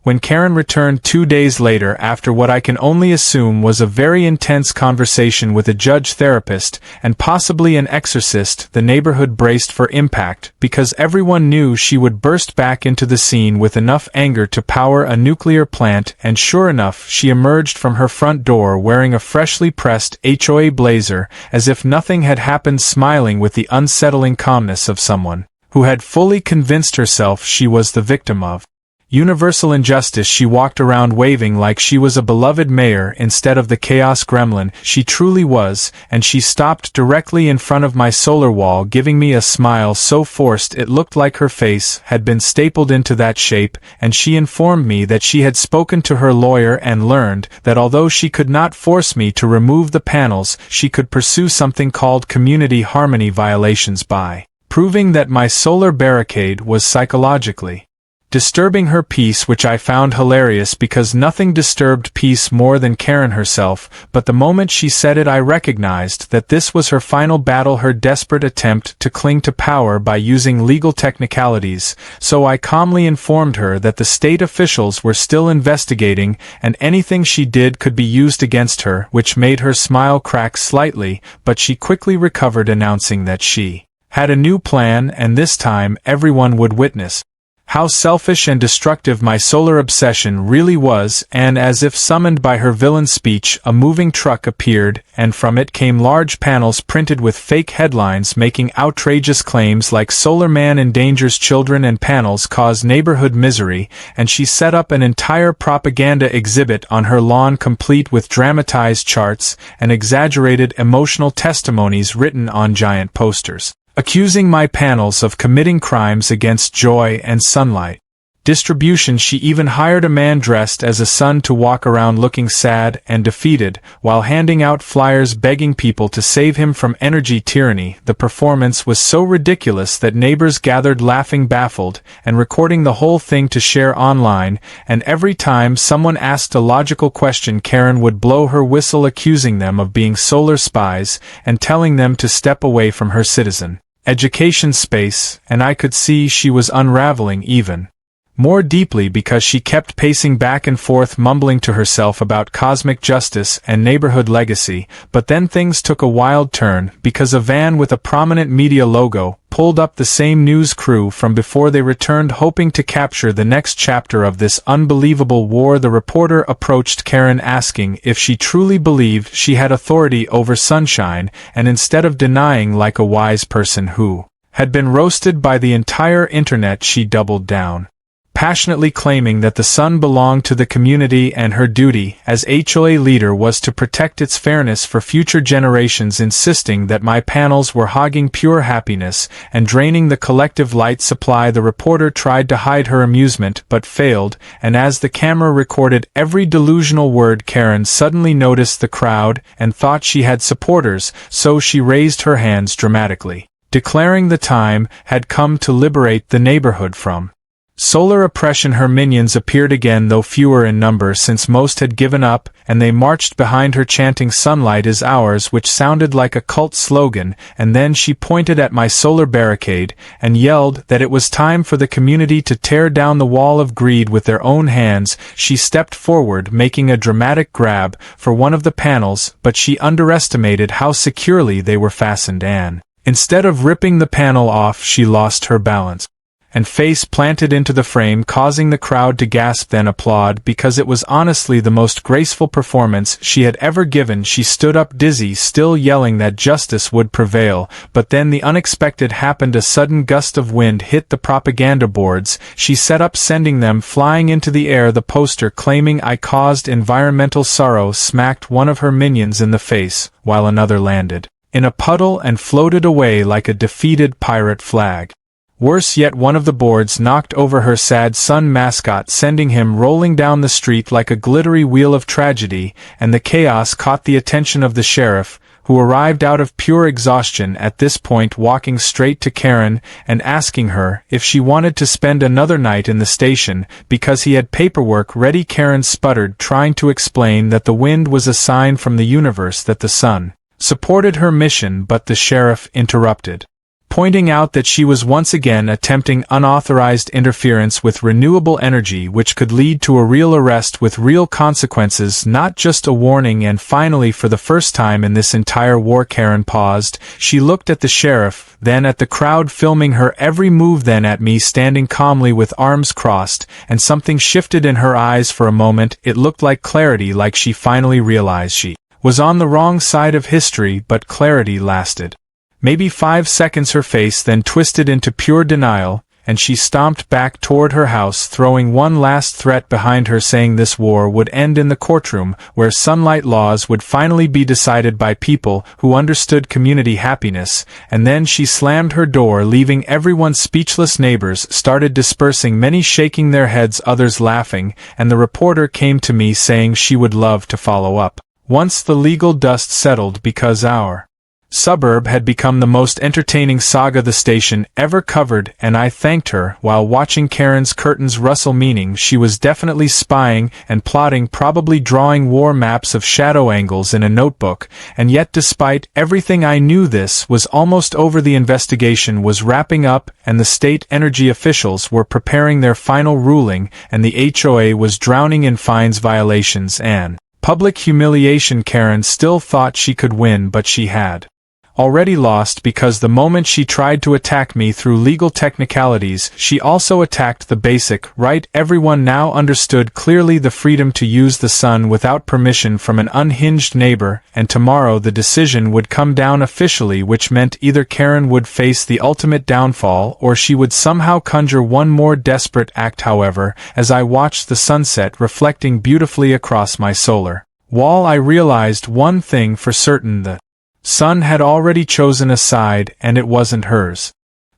[SPEAKER 1] When Karen returned 2 days later, after what I can only assume was a very intense conversation with a judge, therapist, and possibly an exorcist, the neighborhood braced for impact, because everyone knew she would burst back into the scene with enough anger to power a nuclear plant, and sure enough, she emerged from her front door wearing a freshly pressed HOA blazer, as if nothing had happened, smiling with the unsettling calmness of someone who had fully convinced herself she was the victim of Universal injustice. She walked around waving like she was a beloved mayor instead of the chaos gremlin she truly was, and she stopped directly in front of my solar wall, giving me a smile so forced it looked like her face had been stapled into that shape, and she informed me that she had spoken to her lawyer and learned that although she could not force me to remove the panels, she could pursue something called community harmony violations by proving that my solar barricade was psychologically disturbing her peace, which I found hilarious because nothing disturbed peace more than Karen herself, but the moment she said it I recognized that this was her final battle, her desperate attempt to cling to power by using legal technicalities, so I calmly informed her that the state officials were still investigating and anything she did could be used against her, which made her smile crack slightly, but she quickly recovered, announcing that she had a new plan and this time everyone would witness how selfish and destructive my solar obsession really was, and as if summoned by her villain speech, a moving truck appeared, and from it came large panels printed with fake headlines making outrageous claims like "Solar Man endangers children" and "Panels cause neighborhood misery," and she set up an entire propaganda exhibit on her lawn complete with dramatized charts and exaggerated emotional testimonies written on giant posters, accusing my panels of committing crimes against joy and sunlight. Distribution. She even hired a man dressed as a sun to walk around looking sad and defeated, while handing out flyers begging people to save him from energy tyranny. The performance was so ridiculous that neighbors gathered laughing baffled, and recording the whole thing to share online, and every time someone asked a logical question Karen would blow her whistle, accusing them of being solar spies and telling them to step away from her citizen education space, and I could see she was unraveling even more deeply because she kept pacing back and forth, mumbling to herself about cosmic justice and neighborhood legacy. But then things took a wild turn because a van with a prominent media logo pulled up, the same news crew from before they returned, hoping to capture the next chapter of this unbelievable war. The reporter approached Karen asking if she truly believed she had authority over sunshine, and instead of denying like a wise person who had been roasted by the entire internet, she doubled down, passionately claiming that the sun belonged to the community and her duty as HOA leader was to protect its fairness for future generations, insisting that my panels were hogging pure happiness and draining the collective light supply. The reporter tried to hide her amusement but failed, and as the camera recorded every delusional word, Karen suddenly noticed the crowd and thought she had supporters, so she raised her hands dramatically, declaring the time had come to liberate the neighborhood from solar oppression. Her minions appeared again, though fewer in number since most had given up, and they marched behind her chanting "Sunlight is ours," which sounded like a cult slogan, and then she pointed at my solar barricade and yelled that it was time for the community to tear down the wall of greed with their own hands. She stepped forward, making a dramatic grab for one of the panels, but she underestimated how securely they were fastened, and instead of ripping the panel off, she lost her balance and face planted into the frame, causing the crowd to gasp then applaud because it was honestly the most graceful performance she had ever given. She stood up dizzy, still yelling that justice would prevail, but then the unexpected happened. A sudden gust of wind hit the propaganda boards she set up, sending them flying into the air. The poster claiming I caused environmental sorrow smacked one of her minions in the face, while another landed in a puddle and floated away like a defeated pirate flag. Worse yet, one of the boards knocked over her sad sun mascot, sending him rolling down the street like a glittery wheel of tragedy, and the chaos caught the attention of the sheriff, who arrived out of pure exhaustion at this point, walking straight to Karen and asking her if she wanted to spend another night in the station because he had paperwork ready. Karen sputtered, trying to explain that the wind was a sign from the universe that the sun supported her mission, but the sheriff interrupted, pointing out that she was once again attempting unauthorized interference with renewable energy, which could lead to a real arrest with real consequences, not just a warning. And finally, for the first time in this entire war, Karen paused. She looked at the sheriff, then at the crowd filming her every move, then at me standing calmly with arms crossed, and something shifted in her eyes for a moment. It looked like clarity, like she finally realized she was on the wrong side of history, but clarity lasted maybe 5 seconds. Her face then twisted into pure denial, and she stomped back toward her house, throwing one last threat behind her, saying this war would end in the courtroom, where sunlight laws would finally be decided by people who understood community happiness, and then she slammed her door, leaving everyone speechless. Neighbors started dispersing, many shaking their heads, others laughing, and the reporter came to me saying she would love to follow up once the legal dust settled, because our suburb had become the most entertaining saga the station ever covered, and I thanked her while watching Karen's curtains rustle, meaning she was definitely spying and plotting, probably drawing war maps of shadow angles in a notebook. And yet, despite everything, I knew this was almost over. The investigation was wrapping up, and the state energy officials were preparing their final ruling, and the HOA was drowning in fines, violations, and public humiliation. Karen still thought she could win, but she had already lost, because the moment she tried to attack me through legal technicalities, she also attacked the basic right. Everyone now understood clearly: the freedom to use the sun without permission from an unhinged neighbor, and tomorrow the decision would come down officially, which meant either Karen would face the ultimate downfall or she would somehow conjure one more desperate act. However, as I watched the sunset reflecting beautifully across my solar wall, I realized one thing for certain: the sun had already chosen a side, and it wasn't hers.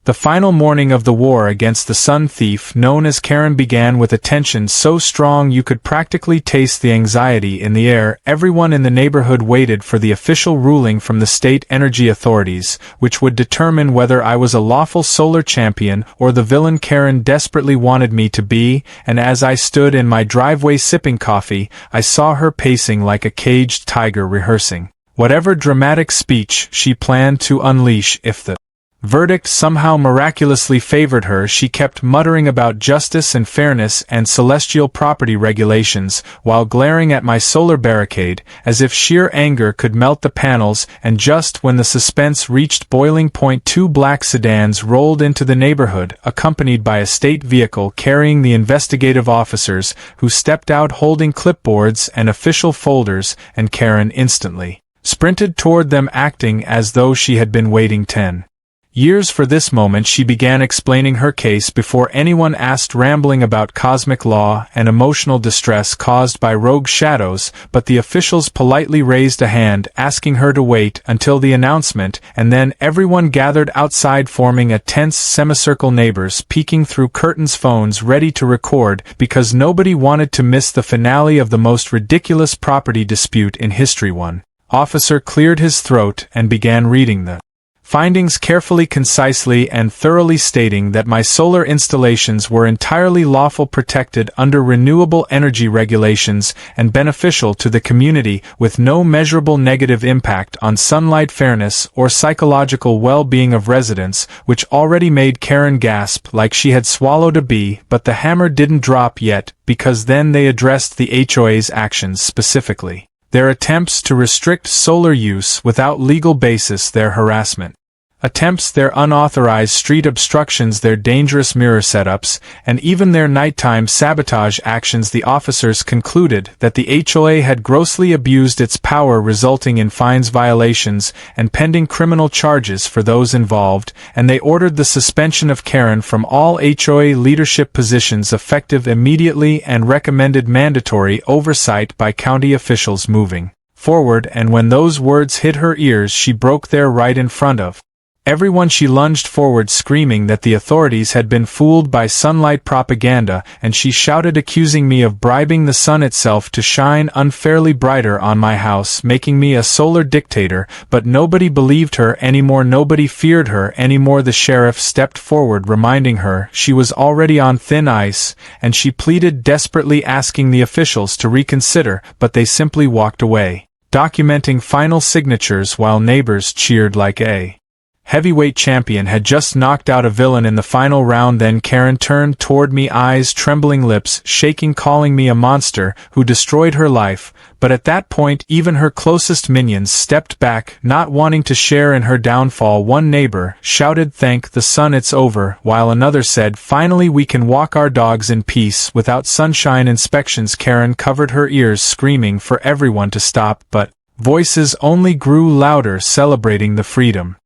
[SPEAKER 1] The final morning of the war against the sun thief known as Karen began with a tension so strong you could practically taste the anxiety in the air. Everyone in the neighborhood waited for the official ruling from the state energy authorities, which would determine whether I was a lawful solar champion or the villain Karen desperately wanted me to be. And as I stood in my driveway sipping coffee, I saw her pacing like a caged tiger, rehearsing whatever dramatic speech she planned to unleash if the verdict somehow miraculously favored her. She kept muttering about justice and fairness and celestial property regulations, while glaring at my solar barricade, as if sheer anger could melt the panels. And just when the suspense reached boiling point, two black sedans rolled into the neighborhood, accompanied by a state vehicle carrying the investigative officers, who stepped out holding clipboards and official folders, and Karen instantly sprinted toward them, acting as though she had been waiting 10 years for this moment. She began explaining her case before anyone asked, rambling about cosmic law and emotional distress caused by rogue shadows, but the officials politely raised a hand, asking her to wait until the announcement, and then everyone gathered outside, forming a tense semicircle, neighbors peeking through curtains, phones ready to record, because nobody wanted to miss the finale of the most ridiculous property dispute in history. One officer cleared his throat and began reading the findings carefully, concisely, and thoroughly, stating that my solar installations were entirely lawful, protected under renewable energy regulations, and beneficial to the community, with no measurable negative impact on sunlight, fairness, or psychological well-being of residents, which already made Karen gasp like she had swallowed a bee. But the hammer didn't drop yet, because then they addressed the HOA's actions specifically: their attempts to restrict solar use without legal basis, their harassment attempts, their unauthorized street obstructions, their dangerous mirror setups, and even their nighttime sabotage actions. The officers concluded that the HOA had grossly abused its power, resulting in fines, violations, and pending criminal charges for those involved, and they ordered the suspension of Karen from all HOA leadership positions effective immediately, and recommended mandatory oversight by county officials moving forward. And when those words hit her ears, she broke there right in front of everyone. She lunged forward, screaming that the authorities had been fooled by sunlight propaganda, and she shouted, accusing me of bribing the sun itself to shine unfairly brighter on my house, making me a solar dictator. But nobody believed her anymore, nobody feared her anymore. The sheriff stepped forward, reminding her she was already on thin ice, and she pleaded desperately, asking the officials to reconsider, but they simply walked away, documenting final signatures while neighbors cheered like a heavyweight champion had just knocked out a villain in the final round. Then Karen turned toward me, eyes trembling, lips shaking, calling me a monster who destroyed her life. But at that point, even her closest minions stepped back, not wanting to share in her downfall. One neighbor shouted, "Thank the sun it's over," while another said, "Finally we can walk our dogs in peace without sunshine inspections." Karen covered her ears, screaming for everyone to stop, but voices only grew louder, celebrating the freedom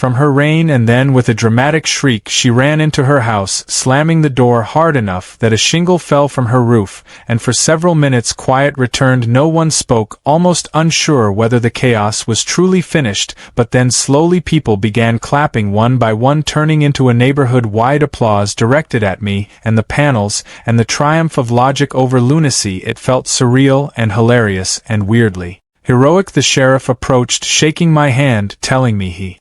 [SPEAKER 1] from her reign, and then with a dramatic shriek she ran into her house, slamming the door hard enough that a shingle fell from her roof, and for several minutes quiet returned. No one spoke, almost unsure whether the chaos was truly finished, but then slowly people began clapping one by one, turning into a neighborhood-wide applause directed at me and the panels, and the triumph of logic over lunacy. It felt surreal and hilarious and weirdly heroic. The sheriff approached, shaking my hand, telling me he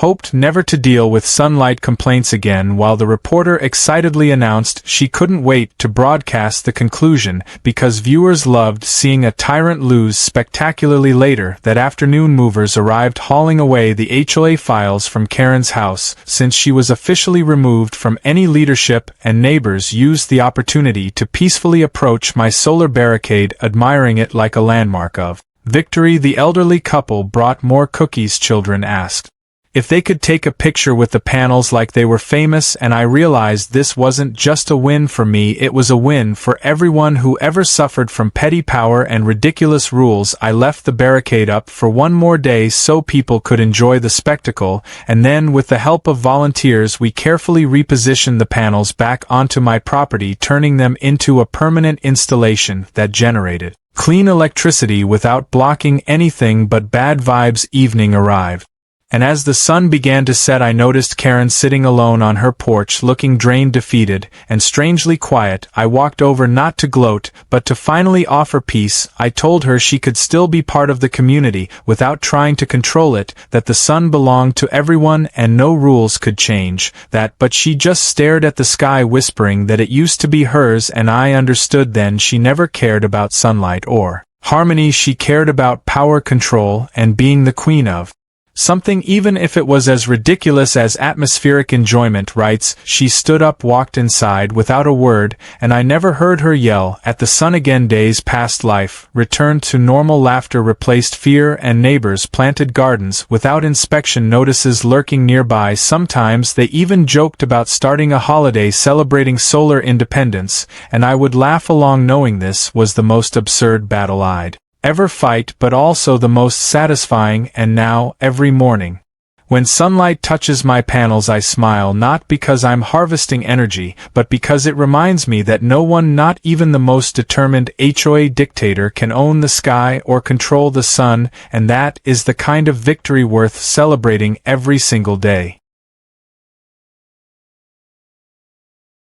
[SPEAKER 1] hoped never to deal with sunlight complaints again, while the reporter excitedly announced she couldn't wait to broadcast the conclusion because viewers loved seeing a tyrant lose spectacularly. Later that afternoon, movers arrived hauling away the HOA files from Karen's house, since she was officially removed from any leadership, and neighbors used the opportunity to peacefully approach my solar barricade, admiring it like a landmark of victory. The elderly couple brought more cookies. Children asked if they could take a picture with the panels like they were famous, and I realized this wasn't just a win for me, it was a win for everyone who ever suffered from petty power and ridiculous rules. I left the barricade up for one more day so people could enjoy the spectacle, and then with the help of volunteers we carefully repositioned the panels back onto my property, turning them into a permanent installation that generated clean electricity without blocking anything but bad vibes. Evening arrived, and as the sun began to set I noticed Karen sitting alone on her porch, looking drained, defeated, and strangely quiet. I walked over not to gloat, but to finally offer peace. I told her she could still be part of the community without trying to control it, that the sun belonged to everyone and no rules could change that, but she just stared at the sky, whispering that it used to be hers, and I understood then. She never cared about sunlight or harmony, she cared about power, control, and being the queen of something, even if it was as ridiculous as atmospheric enjoyment. Writes, she stood up, walked inside without a word, and I never heard her yell at the sun again. Days passed, life returned to normal, laughter replaced fear, and neighbors planted gardens without inspection notices lurking nearby. Sometimes they even joked about starting a holiday celebrating solar independence, and I would laugh along, knowing this was the most absurd battle I'd ever fight, but also the most satisfying. And now, every morning, when sunlight touches my panels, I smile, not because I'm harvesting energy, but because it reminds me that no one, not even the most determined HOA dictator, can own the sky or control the sun, and that is the kind of victory worth celebrating every single day.